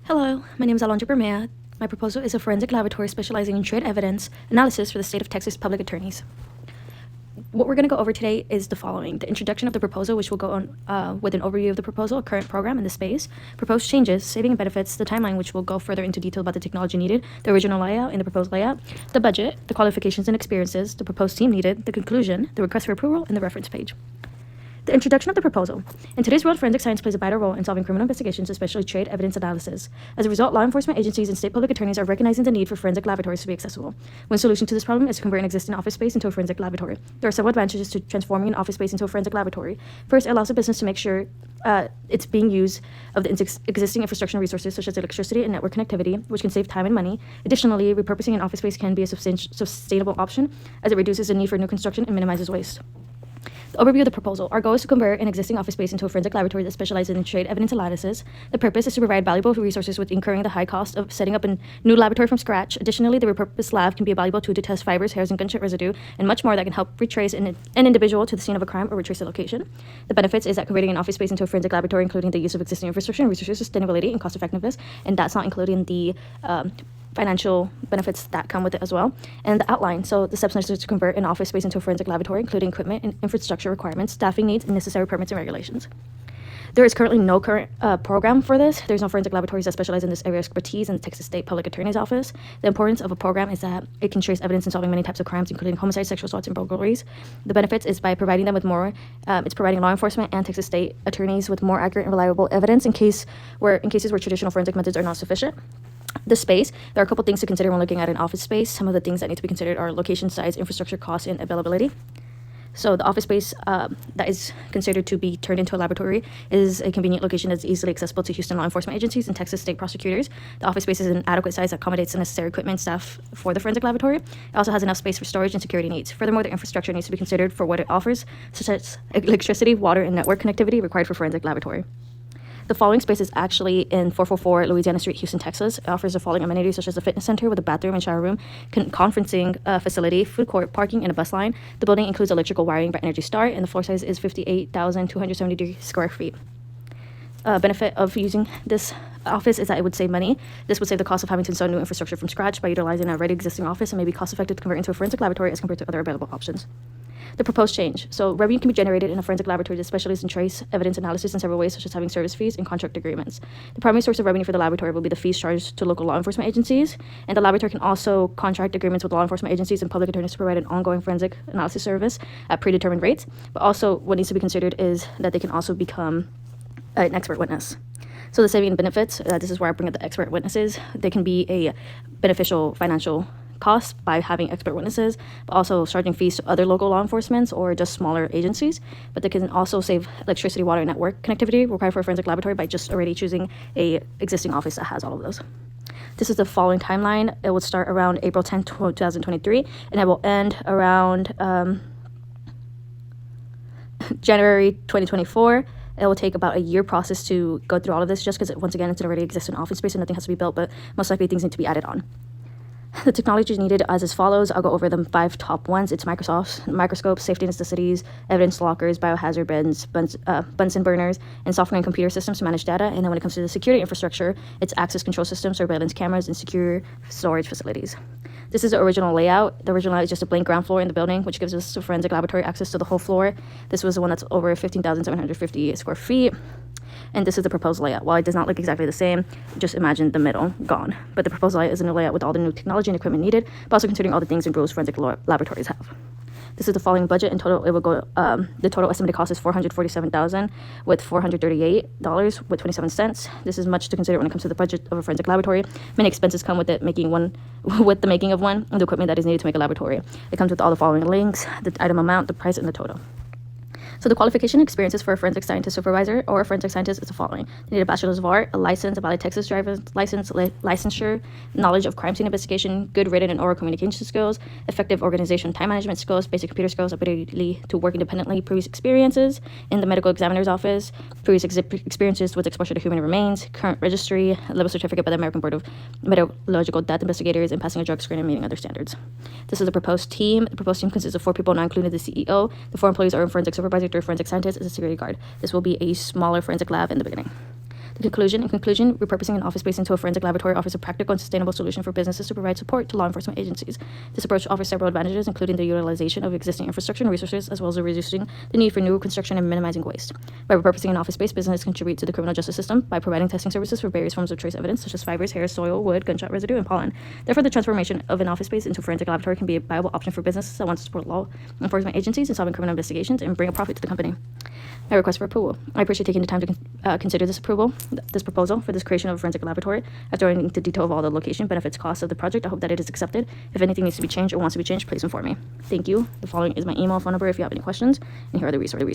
Hello, my name is Alondra Bermea. My proposal is a forensic laboratory specializing in trade evidence analysis for the state of Texas public attorneys. What we're going to go over today is the following: the introduction of the proposal, which will go on with an overview of the proposal, current program, and the space, proposed changes, saving and benefits, the timeline, which will go further into detail about the technology needed, the original layout and the proposed layout, the budget, the qualifications and experiences, the proposed team needed, the conclusion, the request for approval, and the reference page. The introduction of the proposal. In today's world, forensic science plays a vital role in solving criminal investigations, especially trade evidence analysis. As a result, law enforcement agencies and state public attorneys are recognizing the need for forensic laboratories to be accessible. One solution to this problem is to convert an existing office space into a forensic laboratory. There are several advantages to transforming an office space into a forensic laboratory. First, it allows the business to make sure it's being used of the existing infrastructure and resources, such as electricity and network connectivity, which can save time and money. Additionally, repurposing an office space can be a sustainable option, as it reduces the need for new construction and minimizes waste. The overview of the proposal. Our goal is to convert an existing office space into a forensic laboratory that specializes in trade evidence analysis. The purpose is to provide valuable resources with incurring the high cost of setting up a new laboratory from scratch. Additionally, the repurposed lab can be a valuable tool to test fibers, hairs, and gunshot residue, and much more that can help retrace an individual to the scene of a crime or retrace the location. The benefits is that converting an office space into a forensic laboratory, including the use of existing infrastructure and resources, sustainability, and cost effectiveness, and that's not including the financial benefits that come with it as well. And the outline. So the steps necessary to convert an office space into a forensic laboratory, including equipment and infrastructure requirements, staffing needs, and necessary permits and regulations. There is currently no current program for this. There's no forensic laboratories that specialize in this area of expertise in the Texas State Public Attorney's Office. The importance of a program is that it can trace evidence in solving many types of crimes, including homicide, sexual assaults, and burglaries. The benefits is by providing them with more, it's providing law enforcement and Texas State attorneys with more accurate and reliable evidence in cases where traditional forensic methods are not sufficient. The space, there are a couple things to consider when looking at an office space. Some of the things that need to be considered are location, size, infrastructure, cost, and availability. So the office space that is considered to be turned into a laboratory is a convenient location that's easily accessible to Houston law enforcement agencies and Texas state prosecutors. The office space is an adequate size that accommodates the necessary equipment and staff for the forensic laboratory. It also has enough space for storage and security needs. Furthermore, the infrastructure needs to be considered for what it offers, such as electricity, water, and network connectivity required for forensic laboratory. The following space is actually in 444 Louisiana Street, Houston, Texas. It offers the following amenities, such as a fitness center with a bathroom and shower room, conferencing facility, food court, parking, and a bus line. The building includes electrical wiring by Energy Star, and the floor size is 58,273 square feet. Benefit of using this office is that it would save money. This would save the cost of having to install new infrastructure from scratch by utilizing an already existing office, and may be cost effective to convert into a forensic laboratory as compared to other available options. The proposed change. So revenue can be generated in a forensic laboratory that specializes in trace evidence analysis in several ways, such as having service fees and contract agreements. The primary source of revenue for the laboratory will be the fees charged to local law enforcement agencies, and the laboratory can also contract agreements with law enforcement agencies and public attorneys to provide an ongoing forensic analysis service at predetermined rates. But also what needs to be considered is that they can also become an expert witness. So the saving and benefits, this is where I bring up the expert witnesses. They can be a beneficial financial cost by having expert witnesses, but also charging fees to other local law enforcement or just smaller agencies. But they can also save electricity, water, and network connectivity required for a forensic laboratory by just already choosing a existing office that has all of those. This is the following timeline. It will start around April 10, 2023, and it will end around January 2024. It will take about a year process to go through all of this, just because, once again, it's an already existing office space and nothing has to be built, but most likely things need to be added on. The technology is needed as follows. I'll go over the 5 top ones. It's microscopes, safety necessities, evidence lockers, biohazard bins, Bunsen burners, and software and computer systems to manage data. And then when it comes to the security infrastructure, it's access control systems, surveillance cameras, and secure storage facilities. This is the original layout. The original layout is just a blank ground floor in the building, which gives us a forensic laboratory access to the whole floor. This was the one that's over 15,750 square feet. And this is the proposed layout. While it does not look exactly the same, just imagine the middle gone. But the proposed layout is a new layout with all the new technology and equipment needed, but also considering all the things and rules forensic laboratories have. This is the following budget. In total, it will go. The total estimated cost is $447,000 with $438.27. This is much to consider when it comes to the budget of a forensic laboratory. Many expenses come with it, with the making of one, and the equipment that is needed to make a laboratory. It comes with all the following links: the item amount, the price, and the total. So the qualification experiences for a forensic scientist supervisor or a forensic scientist is the following. They need a bachelor's of art, a license, a valid Texas driver's license, licensure, knowledge of crime scene investigation, good written and oral communication skills, effective organization time management skills, basic computer skills, ability to work independently, previous experiences in the medical examiner's office, previous experiences with exposure to human remains, current registry, level certificate by the American Board of Metallurgical Death Investigators, and passing a drug screen and meeting other standards. This is the proposed team. The proposed team consists of 4 people, not including the CEO. The 4 employees are a forensic supervisor, 3 forensic scientists, as a security guard. This will be a smaller forensic lab in the beginning. In conclusion, repurposing an office space into a forensic laboratory offers a practical and sustainable solution for businesses to provide support to law enforcement agencies. This approach offers several advantages, including the utilization of existing infrastructure and resources, as well as reducing the need for new construction and minimizing waste. By repurposing an office space, businesses contribute to the criminal justice system by providing testing services for various forms of trace evidence, such as fibers, hair, soil, wood, gunshot residue, and pollen. Therefore, the transformation of an office space into a forensic laboratory can be a viable option for businesses that want to support law enforcement agencies in solving criminal investigations and bring a profit to the company. My request for approval. I appreciate taking the time to consider this proposal for this creation of a forensic laboratory. After going into detail of all the location, benefits, costs of the project, I hope that it is accepted. If anything needs to be changed or wants to be changed, please inform me. Thank you. The following is my email, phone number if you have any questions, and here are the resources.